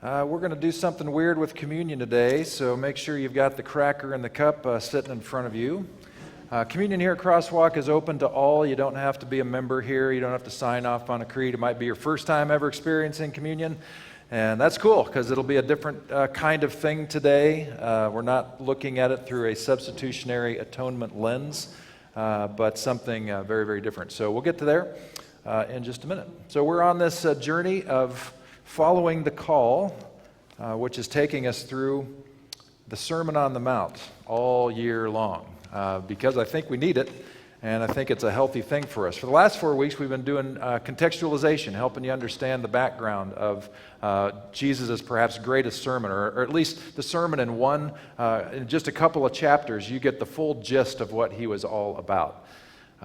We're going to do something weird with communion today, so make sure you've got the cracker and the cup sitting in front of you. Communion here at Crosswalk is open to all. You don't have to be a member here. You don't have to sign off on a creed. It might be your first time ever experiencing communion, and that's cool because it'll be a different kind of thing today. We're not looking at it through a substitutionary atonement lens, but something very, very different. So we'll get to there in just a minute. So we're on this journey of following the call, which is taking us through the Sermon on the Mount all year long, because I think we need it, and I think it's a healthy thing for us. For the last 4 weeks, we've been doing contextualization, helping you understand the background of Jesus' perhaps greatest sermon, or at least the sermon in just a couple of chapters, you get the full gist of what he was all about.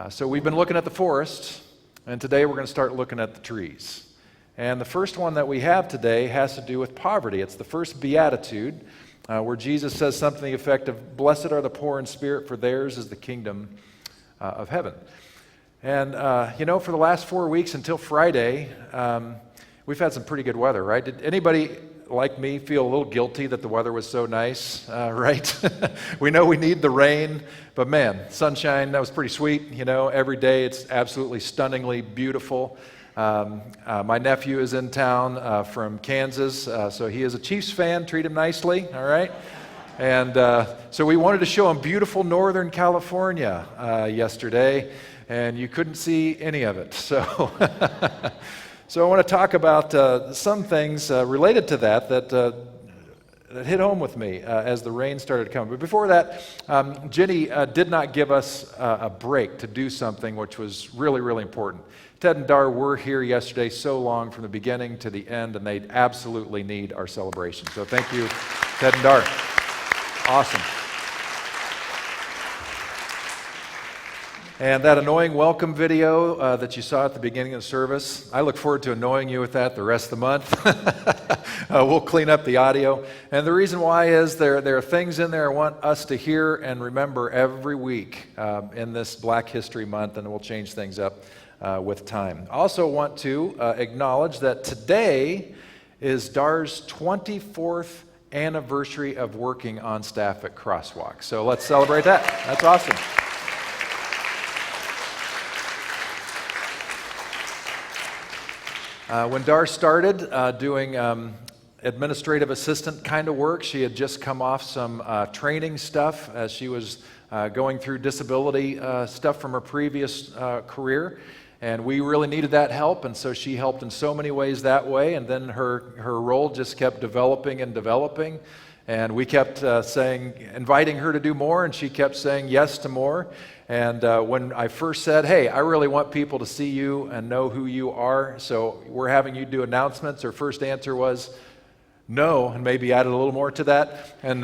So we've been looking at the forest, and today we're going to start looking at the trees. And the first one that we have today has to do with poverty. It's the first beatitude, where Jesus says something to the effect of, "Blessed are the poor in spirit, for theirs is the kingdom of heaven." And, for the last 4 weeks until Friday, we've had some pretty good weather, right? Did anybody like me feel a little guilty that the weather was so nice, right? We know we need the rain, but man, sunshine, that was pretty sweet. Every day it's absolutely stunningly beautiful. My nephew is in town from Kansas, so he is a Chiefs fan. Treat him nicely, all right? And so we wanted to show him beautiful Northern California yesterday, and you couldn't see any of it. So, so I want to talk about some things related to that hit home with me as the rain started coming. But before that, Jenny did not give us a break to do something which was really, really important. Ted and Dar were here yesterday so long from the beginning to the end, and they absolutely need our celebration. So thank you, Ted and Dar. Awesome. And that annoying welcome video that you saw at the beginning of the service, I look forward to annoying you with that the rest of the month. We'll clean up the audio. And the reason why is there are things in there I want us to hear and remember every week in this Black History Month, and we'll change things up with time. I also want to acknowledge that today is Dar's 24th anniversary of working on staff at Crosswalk. So let's celebrate that. That's awesome. When Dar started doing administrative assistant kind of work, she had just come off some training stuff as she was going through disability stuff from her previous career. And we really needed that help, and so she helped in so many ways that way. And then her role just kept developing and developing. And we kept inviting her to do more, and she kept saying yes to more. And when I first said, "Hey, I really want people to see you and know who you are, so we're having you do announcements," her first answer was, "No," and maybe added a little more to that. And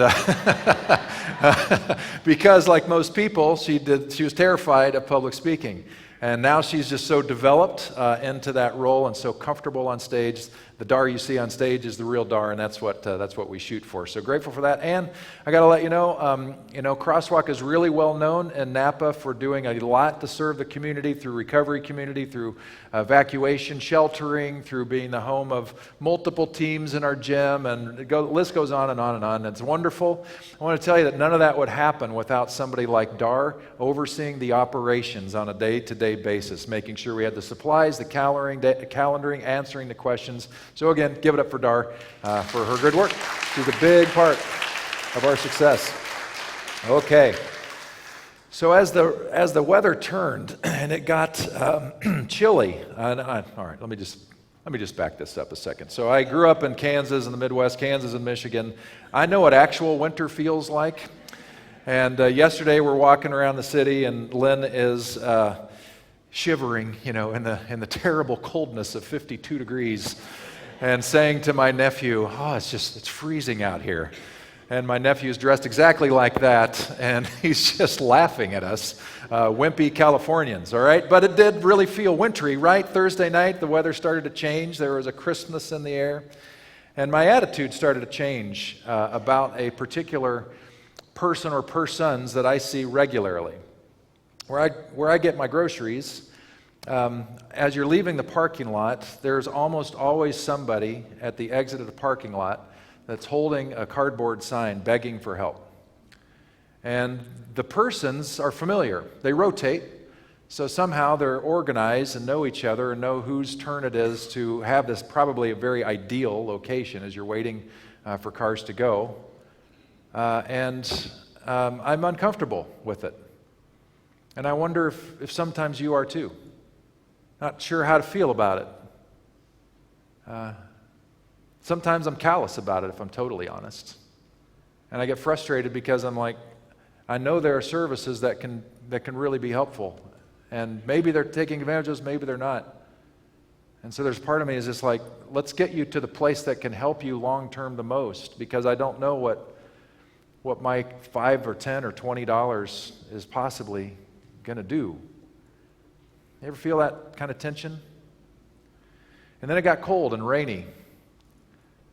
because, like most people, she was terrified of public speaking. And now she's just so developed into that role and so comfortable on stage. The Dar you see on stage is the real Dar, and that's what we shoot for. So grateful for that. And I got to let you know, Crosswalk is really well known in Napa for doing a lot to serve the community through recovery community, through evacuation, sheltering, through being the home of multiple teams in our gym, and the list goes on and on and on. It's wonderful. I want to tell you that none of that would happen without somebody like Dar overseeing the operations on a day-to-day basis, making sure we had the supplies, the calendaring, answering the questions. So again, give it up for Dar for her good work. She's a big part of our success. Okay. So as the weather turned and it got chilly, all right, let me just back this up a second. So I grew up in Kansas, in the Midwest, Kansas and Michigan. I know what actual winter feels like. And yesterday we're walking around the city, and Lynn is shivering, in the terrible coldness of 52 degrees, and saying to my nephew, "Oh, it's freezing out here." And my nephew's dressed exactly like that, and he's just laughing at us, wimpy Californians, all right? But it did really feel wintry, right? Thursday night, the weather started to change. There was a crispness in the air. And my attitude started to change about a particular person or persons that I see regularly. Where I get my groceries, As you're leaving the parking lot, there's almost always somebody at the exit of the parking lot that's holding a cardboard sign begging for help. And the persons are familiar. They rotate, so somehow they're organized and know each other and know whose turn it is to have this probably a very ideal location as you're waiting for cars to go. And I'm uncomfortable with it. And I wonder if sometimes you are too. Not sure how to feel about it. Sometimes I'm callous about it, if I'm totally honest. And I get frustrated because I'm like, I know there are services that can really be helpful. And maybe they're taking advantage of us, maybe they're not. And so there's part of me is just like, let's get you to the place that can help you long term the most, because I don't know what my $5 or $10 or $20 is possibly going to do. You ever feel that kind of tension? And then it got cold and rainy.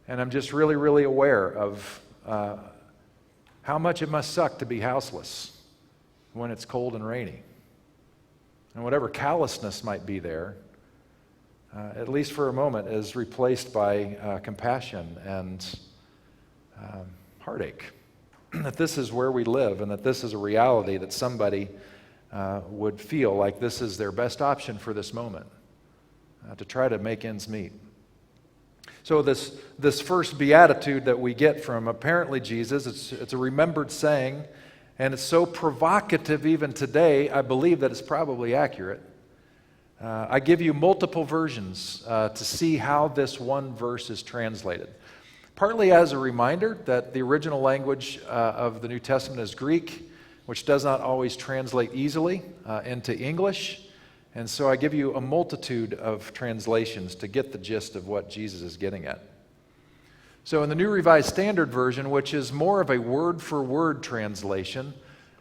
And I'm just really, really aware of how much it must suck to be houseless when it's cold and rainy. And whatever callousness might be there, at least for a moment, is replaced by compassion and heartache. That this is where we live and that this is a reality that somebody would feel like this is their best option for this moment, to try to make ends meet. So this first beatitude that we get from apparently Jesus, it's a remembered saying, and it's so provocative even today, I believe that it's probably accurate. I give you multiple versions to see how this one verse is translated. Partly as a reminder that the original language of the New Testament is Greek, which does not always translate easily into English. And so I give you a multitude of translations to get the gist of what Jesus is getting at. So in the New Revised Standard Version, which is more of a word-for-word translation,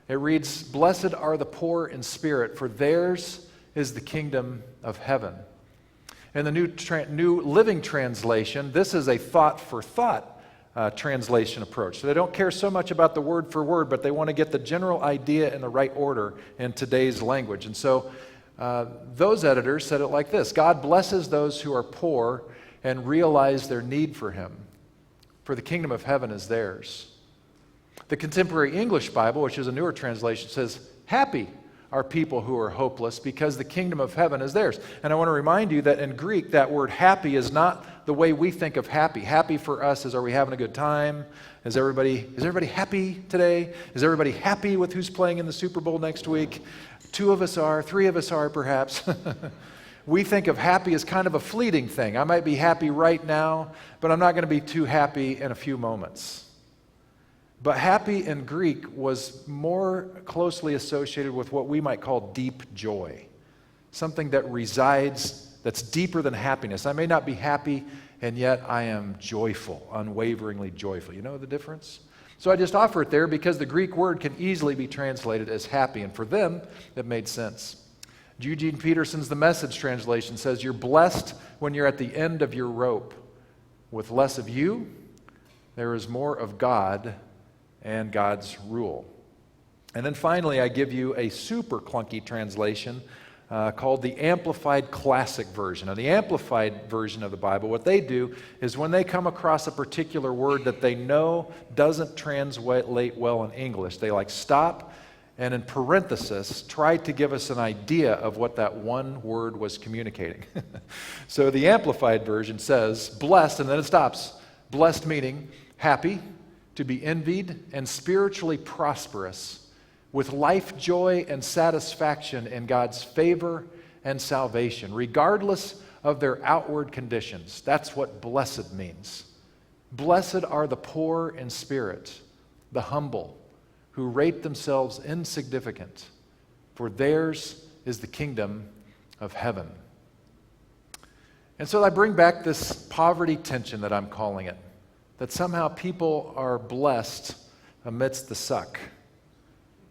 it reads, "Blessed are the poor in spirit, for theirs is the kingdom of heaven." In the New Living Translation, this is a thought-for-thought translation approach. So they don't care so much about the word for word, but they want to get the general idea in the right order in today's language. And so those editors said it like this: God blesses those who are poor and realize their need for Him, for the kingdom of heaven is theirs. The Contemporary English Bible, which is a newer translation, says, happy are people who are hopeless because the kingdom of heaven is theirs. And I want to remind you that in Greek, that word happy is not the way we think of happy. Happy for us is, are we having a good time? Is everybody happy today? Is everybody happy with who's playing in the Super Bowl next week? 2 of us are, 3 of us are perhaps. We think of happy as kind of a fleeting thing. I might be happy right now, but I'm not going to be too happy in a few moments. But happy in Greek was more closely associated with what we might call deep joy, something that resides, that's deeper than happiness. I may not be happy, and yet I am joyful, unwaveringly joyful. You know the difference? So I just offer it there because the Greek word can easily be translated as happy, and for them, it made sense. Eugene Peterson's The Message translation says, "You're blessed when you're at the end of your rope. With less of you, there is more of God and God's rule." And then finally, I give you a super clunky translation called the Amplified Classic Version. Now, the Amplified version of the Bible, what they do is when they come across a particular word that they know doesn't translate well in English, they stop and in parenthesis try to give us an idea of what that one word was communicating. So the Amplified version says, blessed, and then it stops. Blessed meaning happy, to be envied, and spiritually prosperous, with life joy and satisfaction in God's favor and salvation, regardless of their outward conditions. That's what blessed means. Blessed are the poor in spirit, the humble, who rate themselves insignificant, for theirs is the kingdom of heaven. And so I bring back this poverty tension that I'm calling it, that somehow people are blessed amidst the suck.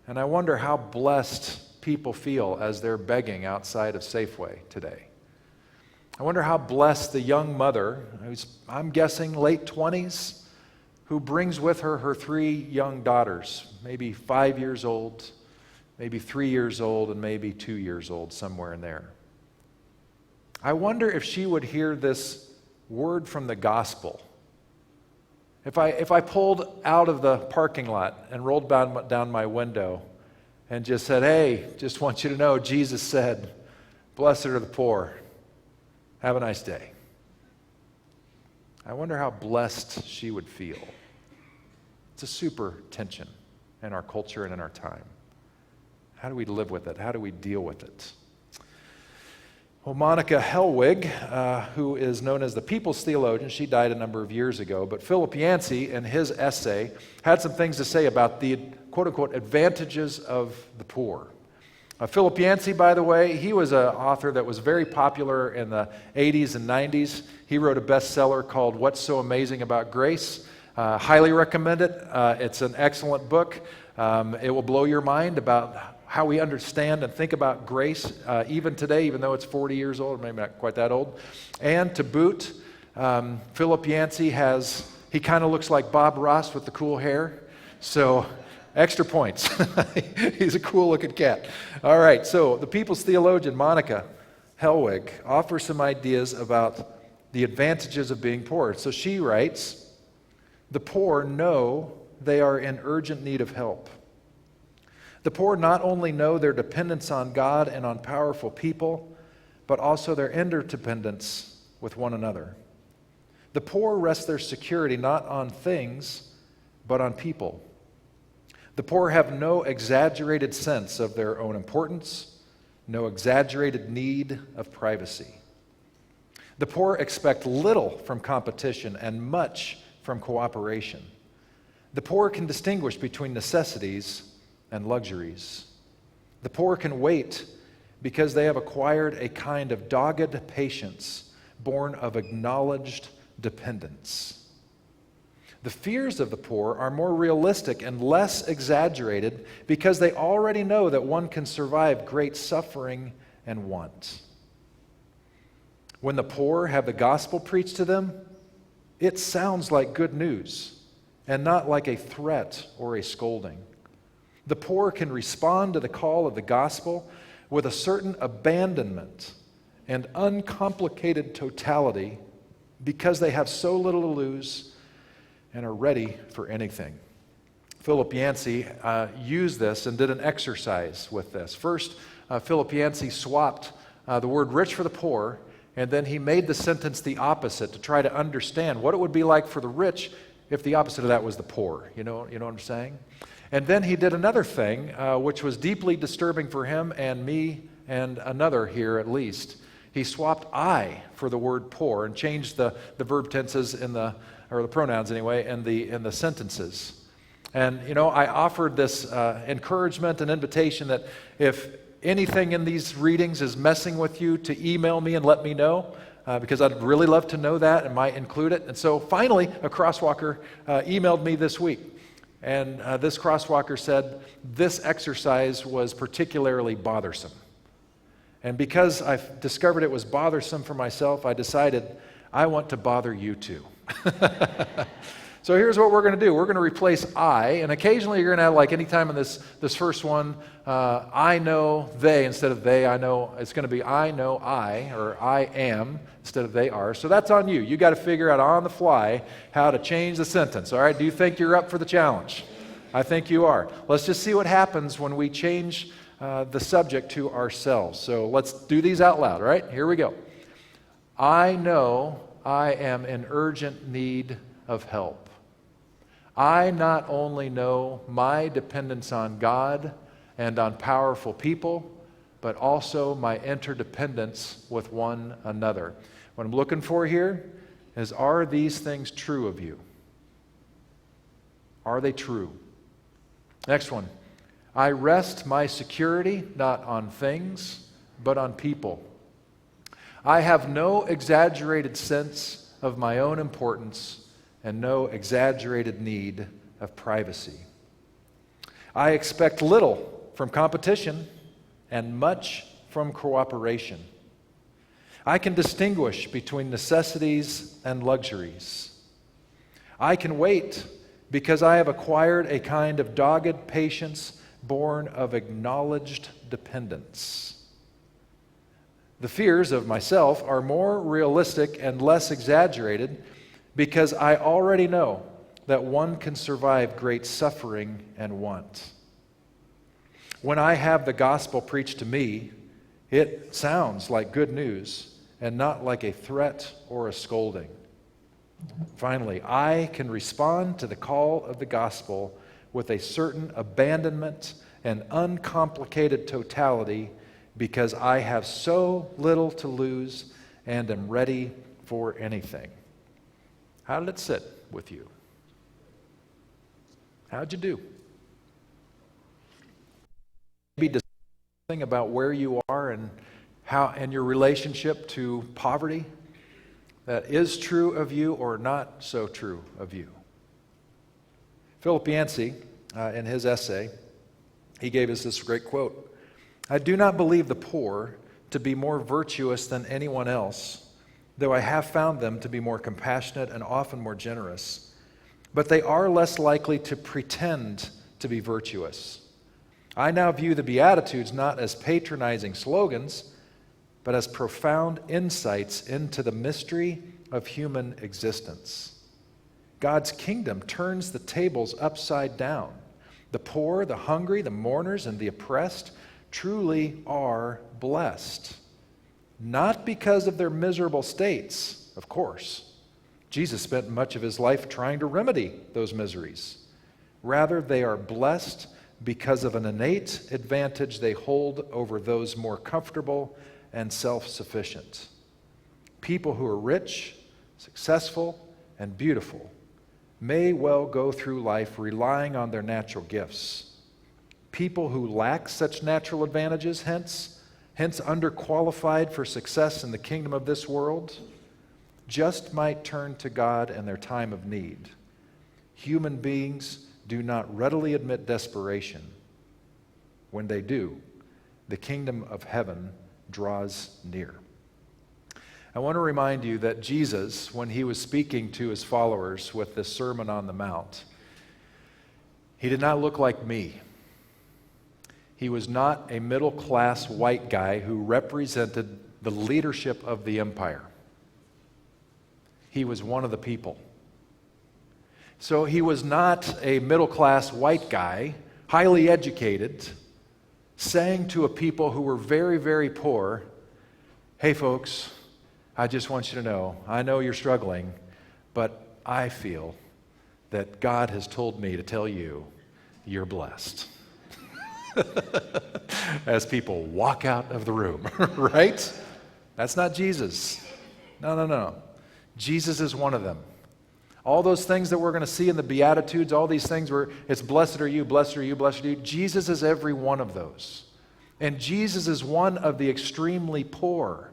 And I wonder how blessed people feel as they're begging outside of Safeway today. I wonder how blessed the young mother, who's, I'm guessing, late 20s, who brings with her her 3 young daughters, maybe 5 years old, maybe 3 years old, and maybe 2 years old, somewhere in there. I wonder if she would hear this word from the gospel. If I pulled out of the parking lot and rolled down my window and just said, hey, just want you to know, Jesus said, blessed are the poor. Have a nice day. I wonder how blessed she would feel. It's a super tension in our culture and in our time. How do we live with it? How do we deal with it? Well, Monica Hellwig, who is known as the People's Theologian, she died a number of years ago, but Philip Yancey, in his essay, had some things to say about the quote-unquote advantages of the poor. Philip Yancey, by the way, he was an author that was very popular in the 80s and 90s. He wrote a bestseller called What's So Amazing About Grace. Highly recommend it. It's an excellent book. It will blow your mind about how we understand and think about grace even today, even though it's 40 years old, maybe not quite that old. And to boot, Philip Yancey he kind of looks like Bob Ross with the cool hair. So extra points. He's a cool looking cat. All right, so the People's Theologian, Monica Hellwig, offers some ideas about the advantages of being poor. So she writes, the poor know they are in urgent need of help. The poor not only know their dependence on God and on powerful people, but also their interdependence with one another. The poor rest their security not on things, but on people. The poor have no exaggerated sense of their own importance, no exaggerated need of privacy. The poor expect little from competition and much from cooperation. The poor can distinguish between necessities and luxuries. The poor can wait because they have acquired a kind of dogged patience born of acknowledged dependence. The fears of the poor are more realistic and less exaggerated because they already know that one can survive great suffering and want. When the poor have the gospel preached to them, it sounds like good news and not like a threat or a scolding. The poor can respond to the call of the gospel with a certain abandonment and uncomplicated totality because they have so little to lose and are ready for anything. Philip Yancey used this and did an exercise with this. First, Philip Yancey swapped the word rich for the poor, and then he made the sentence the opposite to try to understand what it would be like for the rich if the opposite of that was the poor. You know what I'm saying? And then he did another thing, which was deeply disturbing for him and me and another here at least. He swapped I for the word poor and changed the verb tenses or the pronouns anyway, in the sentences. And I offered this encouragement and invitation that if anything in these readings is messing with you, to email me and let me know, because I'd really love to know that and might include it. And so finally, a crosswalker emailed me this week. And this crosswalker said, this exercise was particularly bothersome. And because I've discovered it was bothersome for myself, I decided I want to bother you too. So here's what we're going to do. We're going to replace I, and occasionally you're going to have, like anytime in this first one, I know they instead of they. I know it's going to be I know I, or I am instead of they are. So that's on you. You got to figure out on the fly how to change the sentence. All right? Do you think you're up for the challenge? I think you are. Let's just see what happens when we change the subject to ourselves. So let's do these out loud. All right? Here we go. I know I am in urgent need of help. I not only know my dependence on God and on powerful people, but also my interdependence with one another. What I'm looking for here is, are these things true of you? Are they true? Next one. I rest my security not on things, but on people. I have no exaggerated sense of my own importance and no exaggerated need of privacy. I expect little from competition and much from cooperation. I can distinguish between necessities and luxuries. I can wait because I have acquired a kind of dogged patience born of acknowledged dependence. The fears of myself are more realistic and less exaggerated because I already know that one can survive great suffering and want. When I have the gospel preached to me, it sounds like good news and not like a threat or a scolding. Finally, I can respond to the call of the gospel with a certain abandonment and uncomplicated totality because I have so little to lose and am ready for anything. How did it sit with you? How'd you do? Maybe something about where you are and how and your relationship to poverty that is true of you or not so true of you. Philip Yancey, in his essay, he gave us this great quote. I do not believe the poor to be more virtuous than anyone else, though I have found them to be more compassionate and often more generous. But they are less likely to pretend to be virtuous. I now view the Beatitudes not as patronizing slogans, but as profound insights into the mystery of human existence. God's kingdom turns the tables upside down. The poor, the hungry, the mourners, and the oppressed truly are blessed. Not because of their miserable states, of course. Jesus spent much of his life trying to remedy those miseries. Rather, they are blessed because of an innate advantage they hold over those more comfortable and self-sufficient. People who are rich, successful, and beautiful may well go through life relying on their natural gifts. People who lack such natural advantages, hence underqualified for success in the kingdom of this world, just might turn to God in their time of need. Human beings do not readily admit desperation. When they do, the kingdom of heaven draws near. I want to remind you that Jesus, when he was speaking to his followers with this Sermon on the Mount, he did not look like me. He was not a middle-class white guy who represented the leadership of the empire. He was one of the people. So he was not a middle-class white guy, highly educated, saying to a people who were very, very poor, hey folks, I just want you to know, I know you're struggling, but I feel that God has told me to tell you, you're blessed. As people walk out of the room, right? That's not Jesus. No. Jesus is one of them. All those things that we're going to see in the Beatitudes, all these things where it's blessed are you, blessed are you, blessed are you, Jesus is every one of those. And Jesus is one of the extremely poor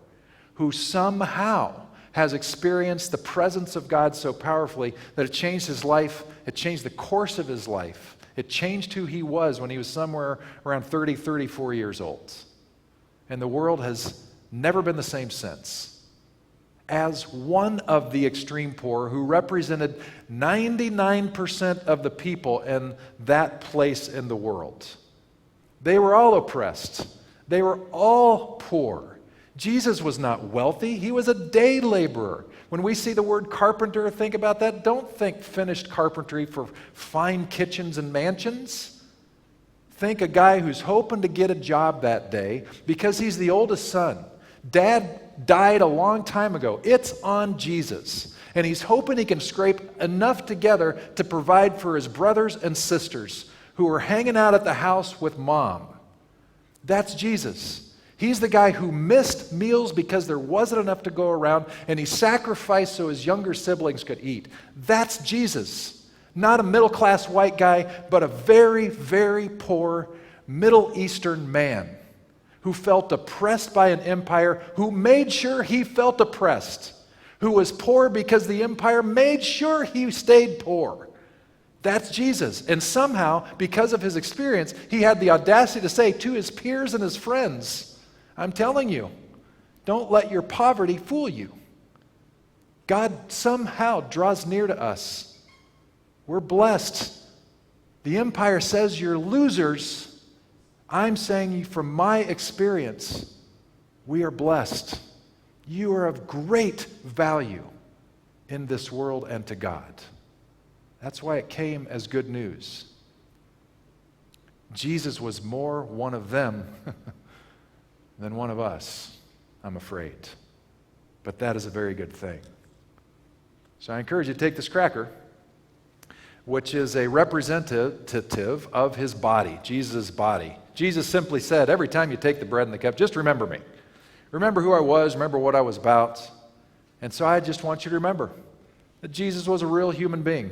who somehow has experienced the presence of God so powerfully that it changed his life, it changed the course of his life. It changed who he was when he was somewhere around 30, 34 years old. And the world has never been the same since. As one of the extreme poor who represented 99% of the people in that place in the world. They were all oppressed. They were all poor. Jesus was not wealthy. He was a day laborer. When we see the word carpenter, think about that. Don't think finished carpentry for fine kitchens and mansions. Think a guy who's hoping to get a job that day because he's the oldest son. Dad died a long time ago. It's on Jesus. And he's hoping he can scrape enough together to provide for his brothers and sisters who are hanging out at the house with mom. That's Jesus. He's the guy who missed meals because there wasn't enough to go around, and he sacrificed so his younger siblings could eat. That's Jesus. Not a middle-class white guy, but a very, very poor Middle Eastern man who felt oppressed by an empire, who made sure he felt oppressed, who was poor because the empire made sure he stayed poor. That's Jesus. And somehow, because of his experience, he had the audacity to say to his peers and his friends, I'm telling you, don't let your poverty fool you. God somehow draws near to us. We're blessed. The empire says you're losers. I'm saying from my experience, We are blessed. You are of great value in this world and to God. That's why it came as good news. Jesus was more one of them than one of us, I'm afraid. But that is a very good thing. So I encourage you to take this cracker, which is a representative of his body, Jesus' body. Jesus simply said, every time you take the bread and the cup, just remember me. Remember who I was, remember what I was about. And so I just want you to remember that Jesus was a real human being,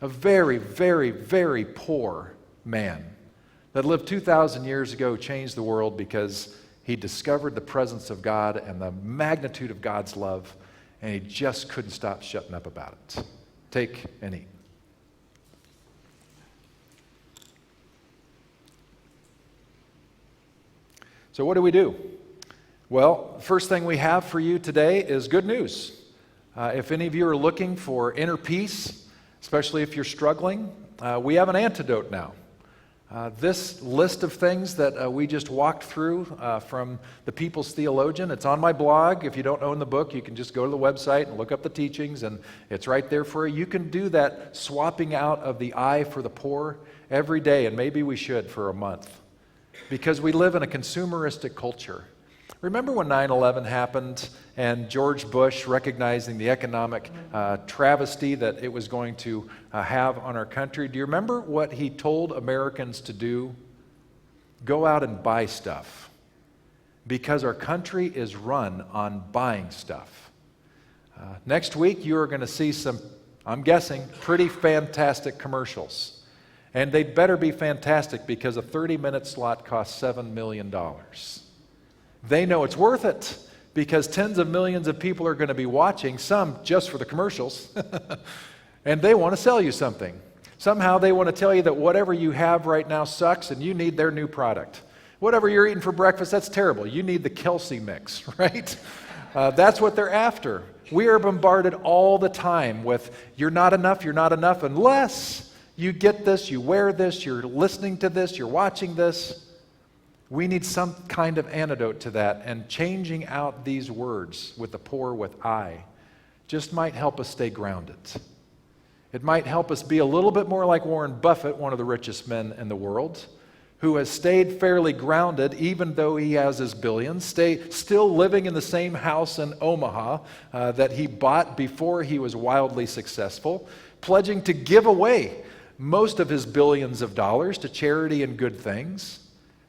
a very, very, very poor man that lived 2,000 years ago, changed the world because he discovered the presence of God and the magnitude of God's love, and he just couldn't stop shutting up about it. Take and eat. So what do? Well, the first thing we have for you today is good news. If any of you are looking for inner peace, especially if you're struggling, we have an antidote now. This list of things that we just walked through from the People's Theologian, it's on my blog. If you don't own the book, you can just go to the website and look up the teachings, and it's right there for you. You can do that swapping out of the I for the poor every day, and maybe we should for a month, because we live in a consumeristic culture. Remember when 9/11 happened and George Bush, recognizing the economic travesty that it was going to have on our country, do you remember what he told Americans to do? Go out and buy stuff, because our country is run on buying stuff. Next week you are going to see some, I'm guessing, pretty fantastic commercials. And they'd better be fantastic, because a 30-minute slot costs $7 million. They know it's worth it, because tens of millions of people are going to be watching, some just for the commercials, and they want to sell you something. Somehow they want to tell you that whatever you have right now sucks and you need their new product. Whatever you're eating for breakfast, that's terrible. You need the Kelsey mix, right? That's what they're after. We are bombarded all the time with, you're not enough, unless you get this, you wear this, you're listening to this, you're watching this. We need some kind of antidote to that, and changing out these words with the poor with I just might help us stay grounded. It might help us be a little bit more like Warren Buffett, one of the richest men in the world, who has stayed fairly grounded even though he has his billions, still living in the same house in Omaha that he bought before he was wildly successful, pledging to give away most of his billions of dollars to charity and good things.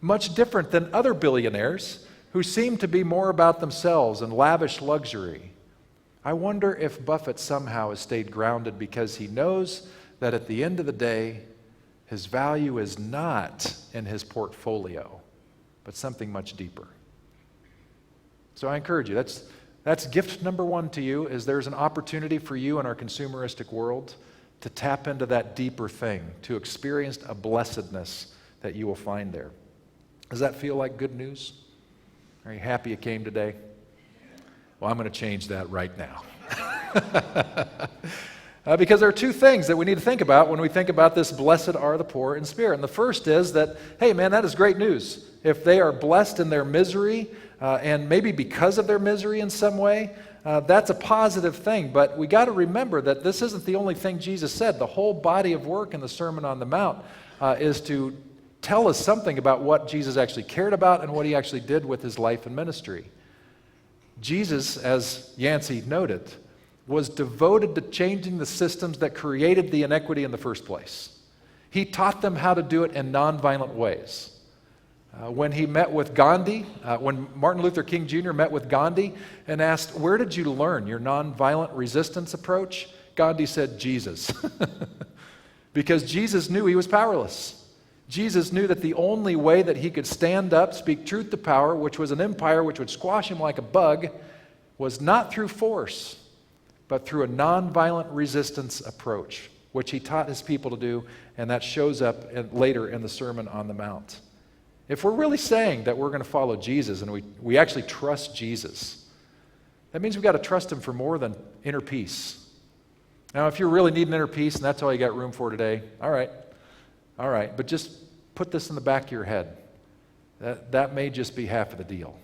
Much different than other billionaires who seem to be more about themselves and lavish luxury. I wonder if Buffett somehow has stayed grounded because he knows that at the end of the day, his value is not in his portfolio, but something much deeper. So I encourage you, that's gift number one to you, is there's an opportunity for you in our consumeristic world to tap into that deeper thing, to experience a blessedness that you will find there. Does that feel like good news? Are you happy you came today? Well, I'm going to change that right now. Because there are two things that we need to think about when we think about this, blessed are the poor in spirit. And the first is that, hey man, that is great news. If they are blessed in their misery, and maybe because of their misery in some way, that's a positive thing. But we got to remember that this isn't the only thing Jesus said. The whole body of work in the Sermon on the Mount is to tell us something about what Jesus actually cared about and what he actually did with his life and ministry. Jesus, as Yancey noted, was devoted to changing the systems that created the inequity in the first place. He taught them how to do it in nonviolent ways. When he met with Gandhi, when Martin Luther King Jr. met with Gandhi and asked, "Where did you learn your nonviolent resistance approach?" Gandhi said, "Jesus." Because Jesus knew he was powerless. Jesus knew that the only way that he could stand up, speak truth to power, which was an empire which would squash him like a bug, was not through force, but through a nonviolent resistance approach, which he taught his people to do, and that shows up later in the Sermon on the Mount. If we're really saying that we're going to follow Jesus and we actually trust Jesus, that means we've got to trust him for more than inner peace. Now, if you really need an inner peace and that's all you got room for today, all right, but just put this in the back of your head. That may just be half of the deal.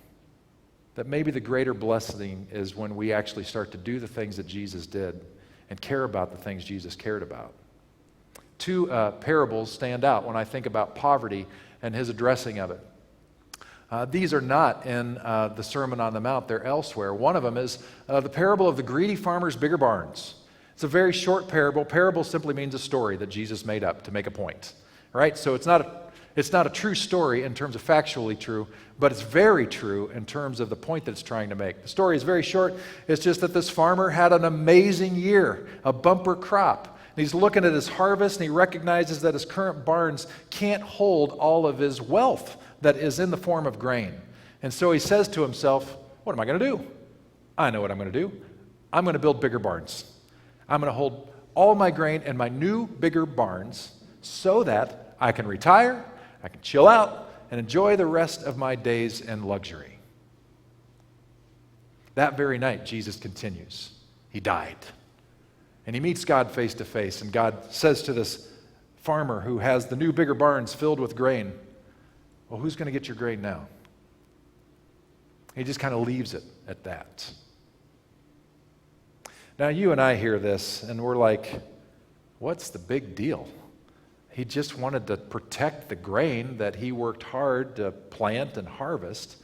that maybe the greater blessing is when we actually start to do the things that Jesus did and care about the things Jesus cared about. Two parables stand out when I think about poverty and his addressing of it. These are not in the Sermon on the Mount, they're elsewhere. One of them is the parable of the greedy farmer's bigger barns. It's a very short parable. Parable simply means a story that Jesus made up to make a point, right? So it's not a true story in terms of factually true, but it's very true in terms of the point that it's trying to make. The story is very short. It's just that this farmer had an amazing year, a bumper crop. And he's looking at his harvest, and he recognizes that his current barns can't hold all of his wealth that is in the form of grain. And so he says to himself, what am I going to do? I know what I'm going to do. I'm going to build bigger barns. I'm going to hold all my grain in my new, bigger barns so that I can retire, I can chill out, and enjoy the rest of my days in luxury. That very night, Jesus continues. He died. And he meets God face to face, and God says to this farmer who has the new, bigger barns filled with grain, well, who's going to get your grain now? He just kind of leaves it at that. Now, you and I hear this, and we're like, what's the big deal? He just wanted to protect the grain that he worked hard to plant and harvest.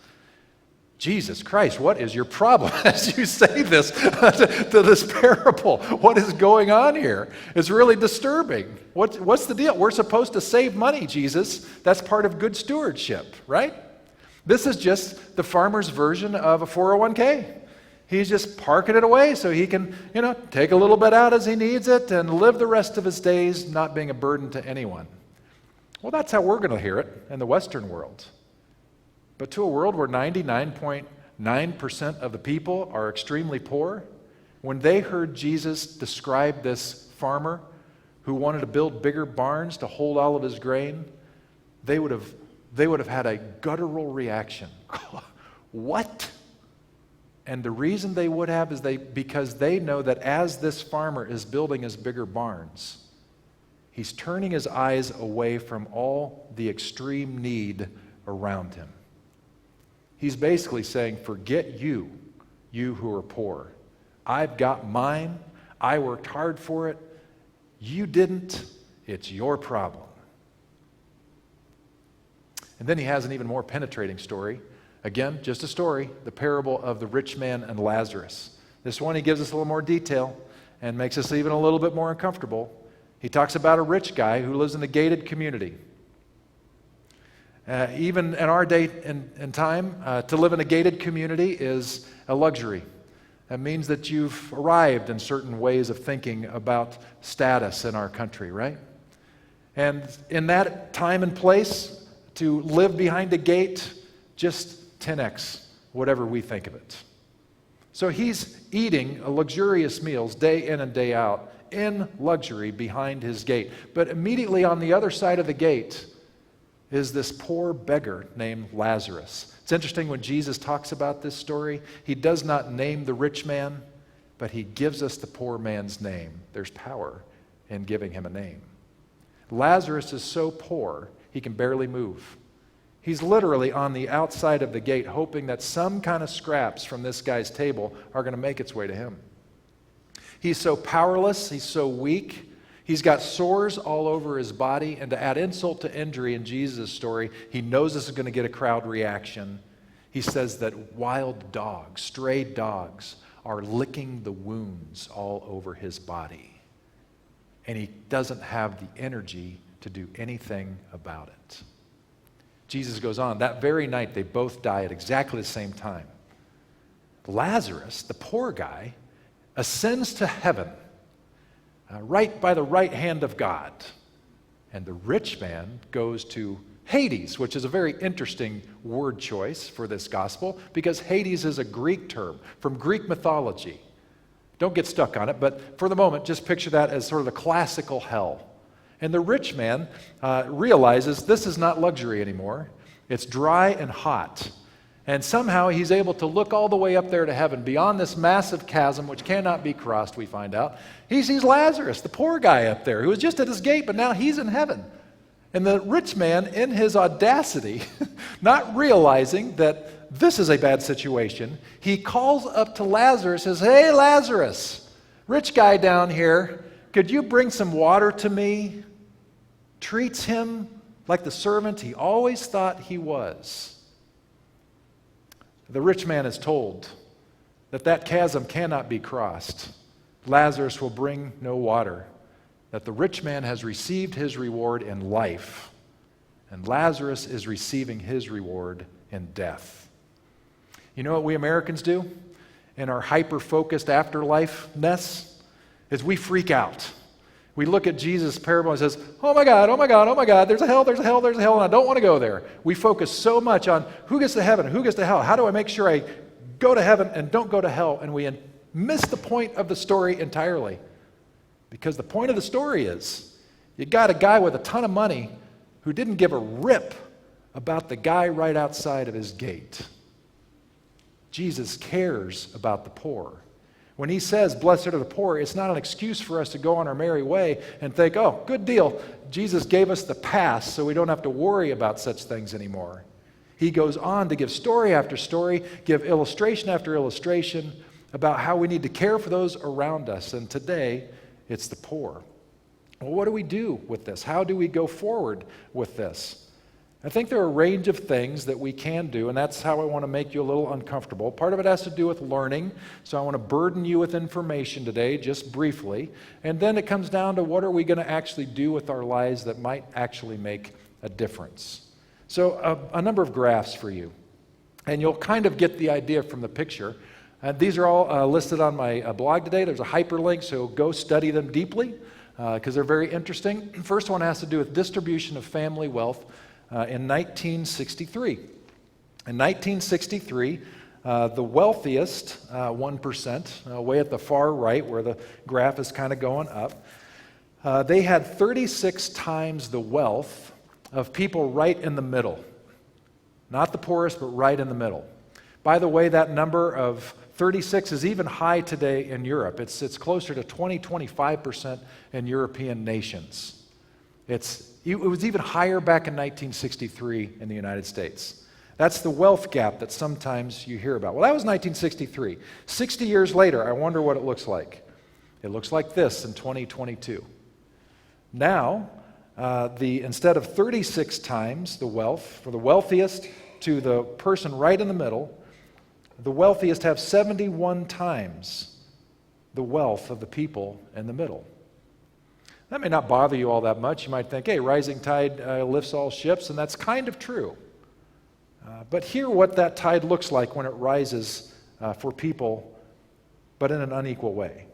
Jesus Christ, what is your problem as you say this to this parable? What is going on here? It's really disturbing. What's the deal? We're supposed to save money, Jesus. That's part of good stewardship, right? This is just the farmer's version of a 401k. He's just parking it away so he can, take a little bit out as he needs it and live the rest of his days not being a burden to anyone. Well, that's how we're going to hear it in the Western world. But to a world where 99.9% of the people are extremely poor, when they heard Jesus describe this farmer who wanted to build bigger barns to hold all of his grain, they would have had a guttural reaction. What? And the reason they would have is because they know that as this farmer is building his bigger barns, he's turning his eyes away from all the extreme need around him. He's basically saying, forget you who are poor. I've got mine. I worked hard for it. You didn't. It's your problem. And then he has an even more penetrating story. Again, just a story, the parable of the rich man and Lazarus. This one, he gives us a little more detail and makes us even a little bit more uncomfortable. He talks about a rich guy who lives in a gated community. Even in our day and time, to live in a gated community is a luxury. That means that you've arrived in certain ways of thinking about status in our country, right? And in that time and place, to live behind a gate, just 10x whatever we think of it. So he's eating luxurious meals day in and day out in luxury behind his gate. But immediately on the other side of the gate is this poor beggar named Lazarus. It's interesting when Jesus talks about this story, he does not name the rich man, but he gives us the poor man's name. There's power in giving him a name. Lazarus is so poor, he can barely move. He's literally on the outside of the gate, hoping that some kind of scraps from this guy's table are going to make its way to him. He's so powerless, he's so weak, he's got sores all over his body, and to add insult to injury in Jesus' story, he knows this is going to get a crowd reaction. He says that wild dogs, stray dogs, are licking the wounds all over his body. And he doesn't have the energy to do anything about it. Jesus goes on, that very night they both die at exactly the same time. Lazarus, the poor guy, ascends to heaven, right by the right hand of God. And the rich man goes to Hades, which is a very interesting word choice for this gospel, because Hades is a Greek term from Greek mythology. Don't get stuck on it, but for the moment, just picture that as sort of the classical hell. And the rich man realizes this is not luxury anymore. It's dry and hot. And somehow he's able to look all the way up there to heaven, beyond this massive chasm which cannot be crossed, we find out. He sees Lazarus, the poor guy up there, who was just at his gate, but now he's in heaven. And the rich man, in his audacity, not realizing that this is a bad situation. He calls up to Lazarus, says, "Hey, Lazarus, rich guy down here, could you bring some water to me?" Treats him like the servant he always thought he was. The rich man is told that chasm cannot be crossed. Lazarus will bring no water, that the rich man has received his reward in life, and Lazarus is receiving his reward in death. You know what we Americans do in our hyper-focused afterlife-ness? Is we freak out. We look at Jesus' parable and says, oh my God, oh my God, oh my God, there's a hell, there's a hell, there's a hell, and I don't want to go there. We focus so much on who gets to heaven, who gets to hell. How do I make sure I go to heaven and don't go to hell? And we miss the point of the story entirely. Because the point of the story is, you got a guy with a ton of money who didn't give a rip about the guy right outside of his gate. Jesus cares about the poor. When he says, blessed are the poor, it's not an excuse for us to go on our merry way and think, oh, good deal. Jesus gave us the pass so we don't have to worry about such things anymore. He goes on to give story after story, give illustration after illustration about how we need to care for those around us. And today, it's the poor. Well, what do we do with this? How do we go forward with this? I think there are a range of things that we can do, and that's how I want to make you a little uncomfortable. Part of it has to do with learning, so I want to burden you with information today, just briefly. And then it comes down to what are we going to actually do with our lives that might actually make a difference. So a number of graphs for you, and you'll kind of get the idea from the picture. These are all listed on my blog today. There's a hyperlink, so go study them deeply because they're very interesting. The first one has to do with distribution of family wealth. In 1963. In 1963, the wealthiest 1%, way at the far right where the graph is kind of going up, they had 36 times the wealth of people right in the middle. Not the poorest, but right in the middle. By the way, that number of 36 is even high today in Europe. It's closer to 25% in European nations. It was even higher back in 1963 in the United States. That's the wealth gap that sometimes you hear about. Well, that was 1963. 60 years later, I wonder what it looks like. It looks like this in 2022. Now, instead of 36 times the wealth, for the wealthiest to the person right in the middle, the wealthiest have 71 times the wealth of the people in the middle. That may not bother you all that much. You might think, hey, rising tide lifts all ships, and that's kind of true. But hear what that tide looks like when it rises for people, but in an unequal way.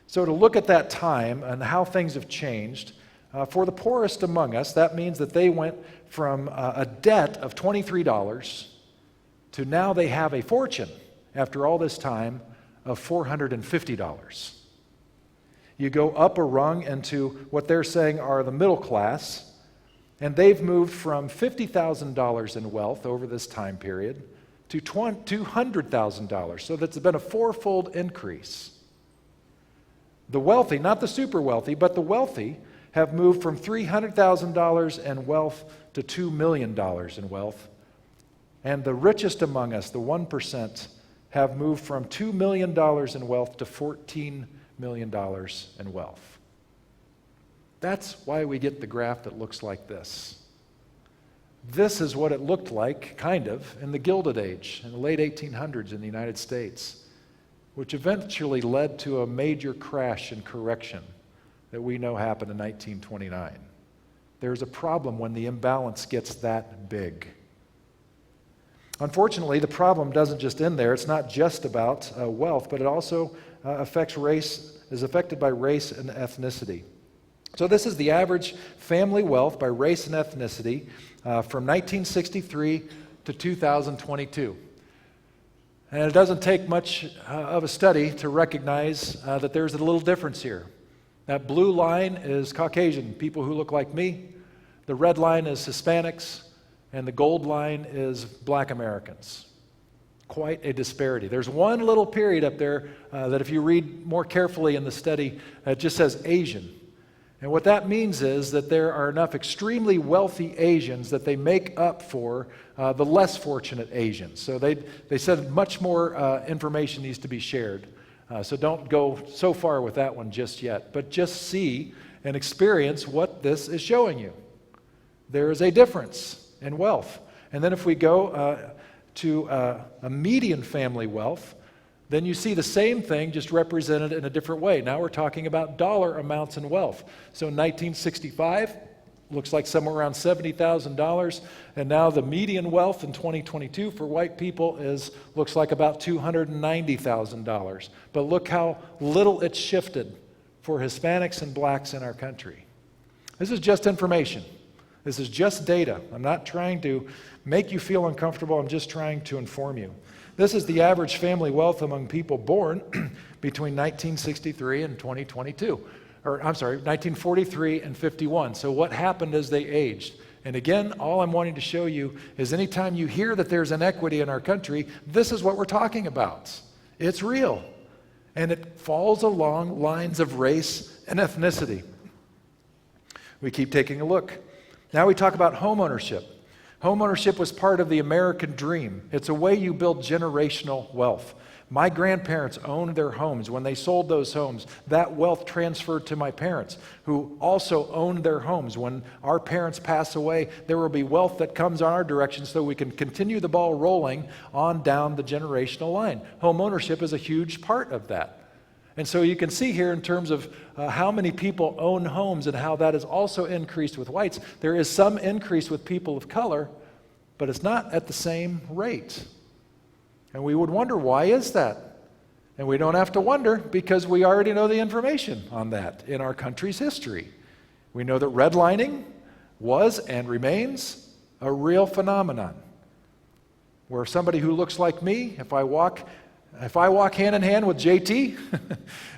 So to look at that time and how things have changed, for the poorest among us, that means that they went from a debt of $23 to now they have a fortune, after all this time, of $450. You go up a rung into what they're saying are the middle class, and they've moved from $50,000 in wealth over this time period to $200,000. So that's been a fourfold increase. The wealthy, not the super wealthy, but the wealthy, have moved from $300,000 in wealth to $2 million in wealth. And the richest among us, the 1%, have moved from $2 million in wealth to $14 million in wealth. That's why we get the graph that looks like this. This is what it looked like, kind of, in the Gilded Age, in the late 1800s in the United States, which eventually led to a major crash and correction that we know happened in 1929. There's a problem when the imbalance gets that big. Unfortunately, the problem doesn't just end there. It's not just about wealth, but it also affects race, is affected by race and ethnicity. So this is the average family wealth by race and ethnicity from 1963 to 2022. And it doesn't take much of a study to recognize that there's a little difference here. That blue line is Caucasian, people who look like me. The red line is Hispanics, and the gold line is Black Americans. Quite a disparity. There's one little period up there that if you read more carefully in the study, it just says Asian. And what that means is that there are enough extremely wealthy Asians that they make up for the less fortunate Asians. So they said much more information needs to be shared. So don't go so far with that one just yet, but just see and experience what this is showing you. There is a difference in wealth. And then if we go to a median family wealth, then you see the same thing just represented in a different way. Now we're talking about dollar amounts in wealth. So in 1965, looks like somewhere around $70,000, and now the median wealth in 2022 for white people looks like about $290,000. But look how little it's shifted for Hispanics and blacks in our country. This is just information. This is just data. I'm not trying to make you feel uncomfortable. I'm just trying to inform you. This is the average family wealth among people born between 1963 and 2022. Or, I'm sorry, 1943 and 51. So what happened as they aged? And again, all I'm wanting to show you is anytime you hear that there's inequity in our country, this is what we're talking about. It's real. And it falls along lines of race and ethnicity. We keep taking a look. Now we talk about home ownership. Home ownership was part of the American dream. It's a way you build generational wealth. My grandparents owned their homes. When they sold those homes, that wealth transferred to my parents, who also owned their homes. When our parents pass away, there will be wealth that comes on our direction so we can continue the ball rolling on down the generational line. Home ownership is a huge part of that. And so you can see here in terms of how many people own homes and how that has also increased with whites. There is some increase with people of color, but it's not at the same rate. And we would wonder, why is that? And we don't have to wonder because we already know the information on that in our country's history. We know that redlining was and remains a real phenomenon, where somebody who looks like me, if I walk hand in hand with JT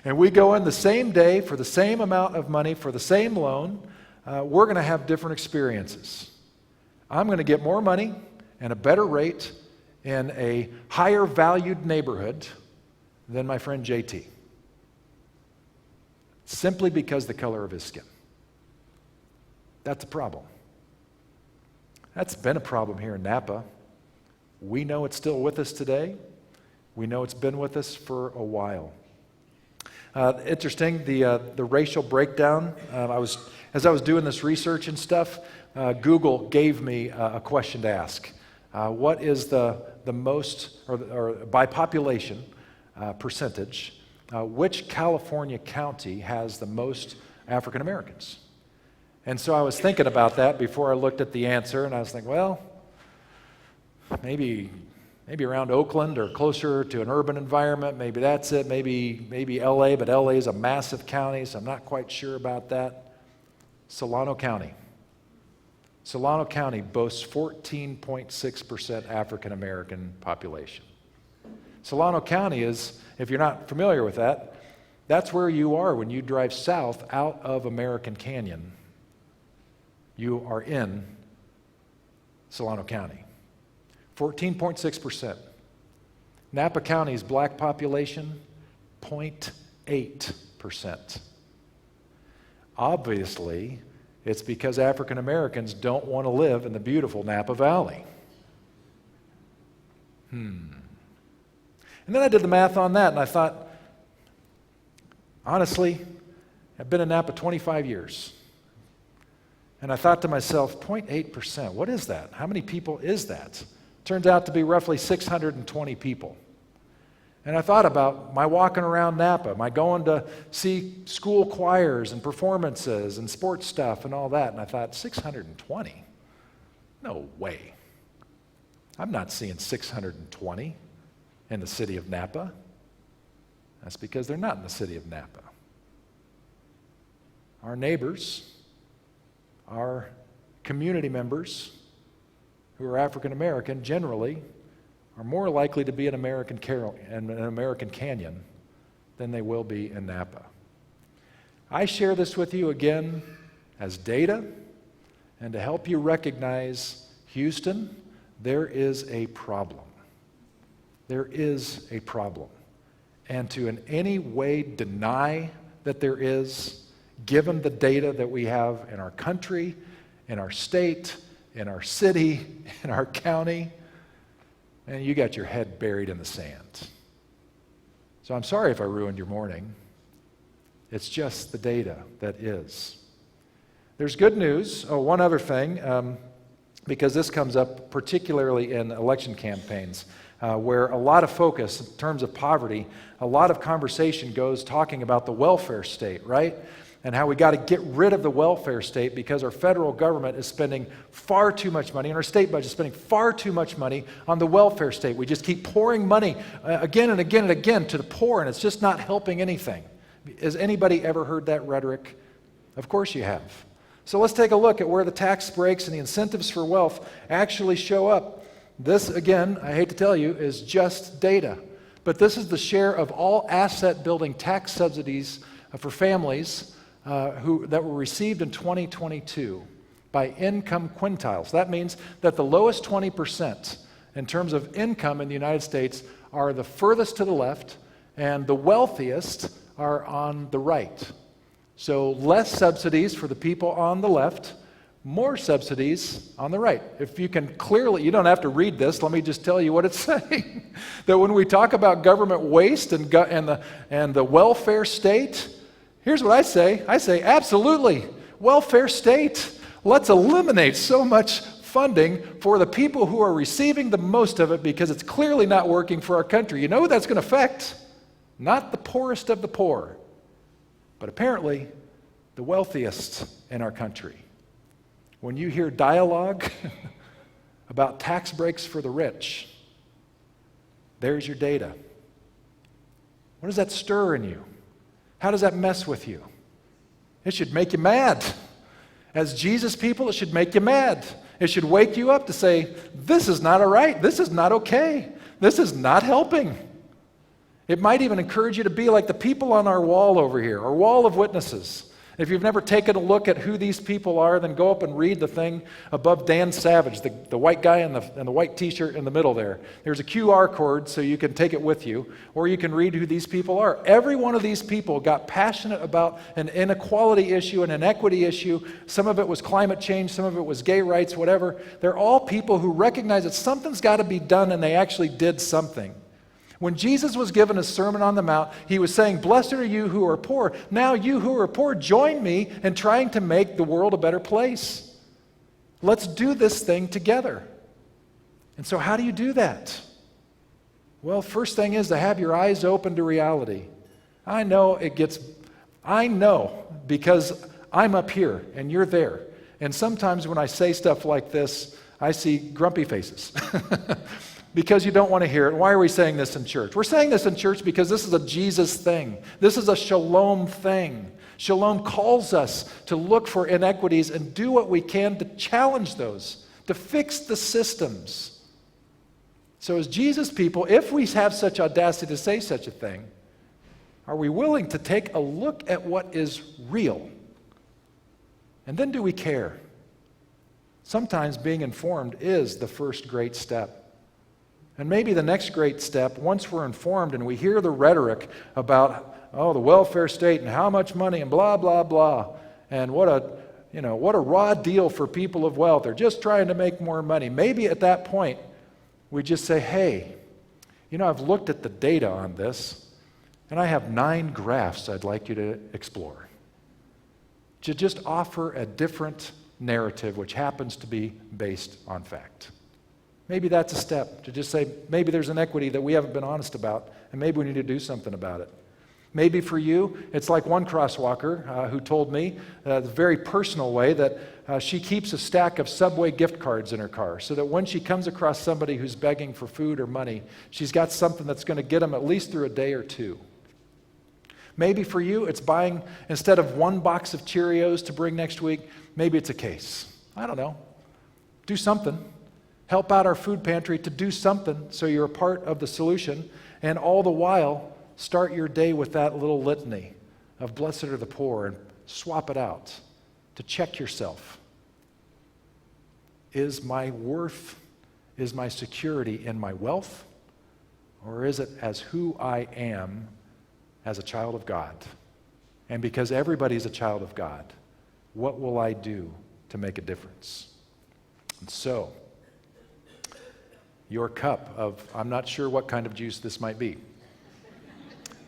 and we go in the same day for the same amount of money for the same loan, we're going to have different experiences. I'm going to get more money and a better rate in a higher valued neighborhood than my friend JT, simply because the color of his skin. That's a problem. That's been a problem here in Napa. We know it's still with us today. We know it's been with us for a while. Interesting, the racial breakdown. As I was doing this research and stuff, Google gave me a question to ask. What is the most, or by population percentage, which California county has the most African Americans? And so I was thinking about that before I looked at the answer, and I was thinking, well, maybe around Oakland or closer to an urban environment, maybe that's it, maybe LA, but LA is a massive county, so I'm not quite sure about that. Solano County. Solano County boasts 14.6% African American population. Solano County is, if you're not familiar with that, that's where you are when you drive south out of American Canyon. You are in Solano County. 14.6%. Napa County's black population, 0.8%. Obviously, it's because African Americans don't want to live in the beautiful Napa Valley. And then I did the math on that, and I thought, honestly, I've been in Napa 25 years. And I thought to myself, 0.8%, what is that? How many people is that? Turns out to be roughly 620 people. And I thought about my walking around Napa, my going to see school choirs and performances and sports stuff and all that. And I thought, 620? No way. I'm not seeing 620 in the city of Napa. That's because they're not in the city of Napa. Our neighbors, our community members, who are African American generally are more likely to be in an American Canyon than they will be in Napa. I share this with you again as data and to help you recognize, Houston, there is a problem. There is a problem. And to in any way deny that there is given the data that we have in our country, in our state, in our city, in our county, and you got your head buried in the sand. So I'm sorry if I ruined your morning. It's just the data that is. There's good news. Oh, one other thing, because this comes up particularly in election campaigns, where a lot of focus in terms of poverty, a lot of conversation goes talking about the welfare state, right? And how we got to get rid of the welfare state because our federal government is spending far too much money, and our state budget is spending far too much money on the welfare state. We just keep pouring money again and again and again to the poor, and it's just not helping anything. Has anybody ever heard that rhetoric? Of course you have. So let's take a look at where the tax breaks and the incentives for wealth actually show up. This, again, I hate to tell you, is just data. But this is the share of all asset-building tax subsidies for families that were received in 2022 by income quintiles. That means that the lowest 20% in terms of income in the United States are the furthest to the left, and the wealthiest are on the right. So less subsidies for the people on the left, more subsidies on the right. If you can clearly, you don't have to read this, let me just tell you what it's saying. That when we talk about government waste and the welfare state, here's what I say. I say, absolutely, welfare state. Let's eliminate so much funding for the people who are receiving the most of it because it's clearly not working for our country. You know who that's going to affect? Not the poorest of the poor, but apparently the wealthiest in our country. When you hear dialogue about tax breaks for the rich, there's your data. What does that stir in you? How does that mess with you? It should make you mad. As Jesus people, it should make you mad. It should wake you up to say, this is not all right. This is not okay. This is not helping. It might even encourage you to be like the people on our wall over here, our wall of witnesses. If you've never taken a look at who these people are, then go up and read the thing above Dan Savage, the white guy in the white t-shirt in the middle there. There's a QR code so you can take it with you, or you can read who these people are. Every one of these people got passionate about an inequality issue, an inequity issue. Some of it was climate change, some of it was gay rights, whatever. They're all people who recognize that something's got to be done, and they actually did something. When Jesus was given his Sermon on the Mount, he was saying, blessed are you who are poor. Now you who are poor, join me in trying to make the world a better place. Let's do this thing together. And so how do you do that? Well, first thing is to have your eyes open to reality. I know because I'm up here and you're there. And sometimes when I say stuff like this, I see grumpy faces. Because you don't want to hear it. Why are we saying this in church? We're saying this in church because this is a Jesus thing. This is a shalom thing. Shalom calls us to look for inequities and do what we can to challenge those, to fix the systems. So as Jesus people, if we have such audacity to say such a thing, are we willing to take a look at what is real? And then do we care? Sometimes being informed is the first great step. And maybe the next great step, once we're informed and we hear the rhetoric about, the welfare state and how much money and blah, blah, blah, and what a raw deal for people of wealth. They're just trying to make more money. Maybe at that point, we just say, hey, I've looked at the data on this, and I have 9 graphs I'd like you to explore. To just offer a different narrative, which happens to be based on fact. Maybe that's a step, to just say, maybe there's an equity that we haven't been honest about, and maybe we need to do something about it. Maybe for you, it's like one crosswalker who told me, the very personal way, that she keeps a stack of Subway gift cards in her car, so that when she comes across somebody who's begging for food or money, she's got something that's going to get them at least through a day or two. Maybe for you, it's buying, instead of 1 box of Cheerios to bring next week, maybe it's a case. I don't know. Do something. Help out our food pantry to do something so you're a part of the solution, and all the while, start your day with that little litany of blessed are the poor and swap it out to check yourself. Is my worth, is my security in my wealth, or is it as who I am as a child of God? And because everybody's a child of God, what will I do to make a difference? And so, your cup of, I'm not sure what kind of juice this might be.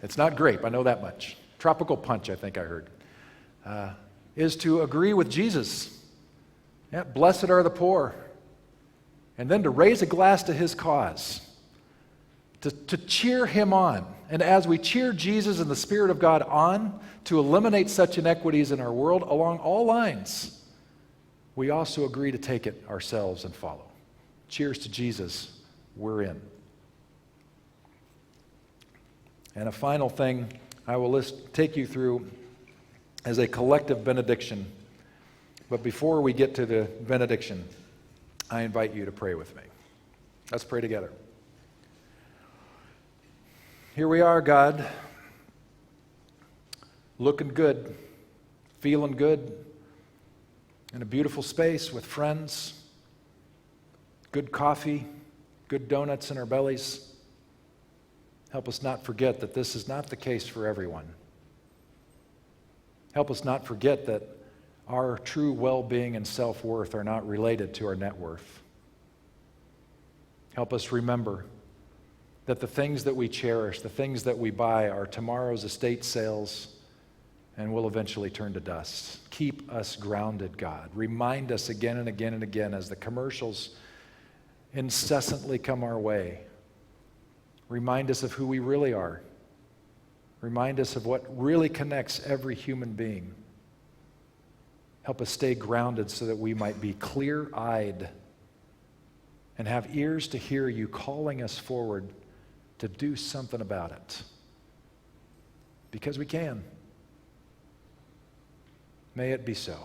It's not grape, I know that much. Tropical punch, I think I heard. Is to agree with Jesus. Yeah, blessed are the poor. And then to raise a glass to his cause. To cheer him on. And as we cheer Jesus and the Spirit of God on to eliminate such inequities in our world along all lines, we also agree to take it ourselves and follow. Cheers to Jesus, we're in. And a final thing I will take you through as a collective benediction. But before we get to the benediction, I invite you to pray with me. Let's pray together. Here we are, God, looking good, feeling good, in a beautiful space with friends, good coffee, good donuts in our bellies. Help us not forget that this is not the case for everyone. Help us not forget that our true well-being and self-worth are not related to our net worth. Help us remember that the things that we cherish, the things that we buy are tomorrow's estate sales and will eventually turn to dust. Keep us grounded, God. Remind us again and again and again as the commercials incessantly come our way. Remind us of who we really are. Remind us of what really connects every human being. Help us stay grounded so that we might be clear-eyed and have ears to hear you calling us forward to do something about it. Because we can. May it be so.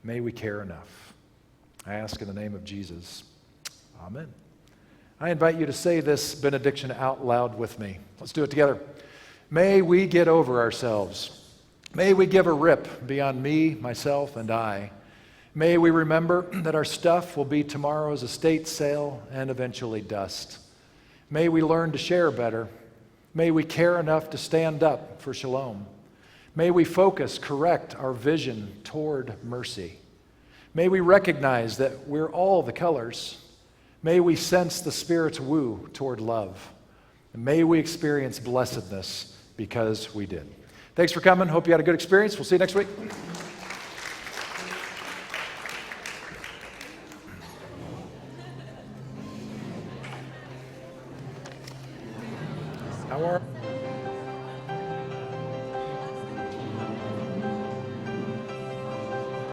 May we care enough. I ask in the name of Jesus. Amen. I invite you to say this benediction out loud with me. Let's do it together. May we get over ourselves. May we give a rip beyond me, myself, and I. May we remember that our stuff will be tomorrow's estate sale and eventually dust. May we learn to share better. May we care enough to stand up for shalom. May we focus, correct our vision toward mercy. May we recognize that we're all the colors. May we sense the Spirit's woo toward love. And may we experience blessedness because we did. Thanks for coming. Hope you had a good experience. We'll see you next week. How are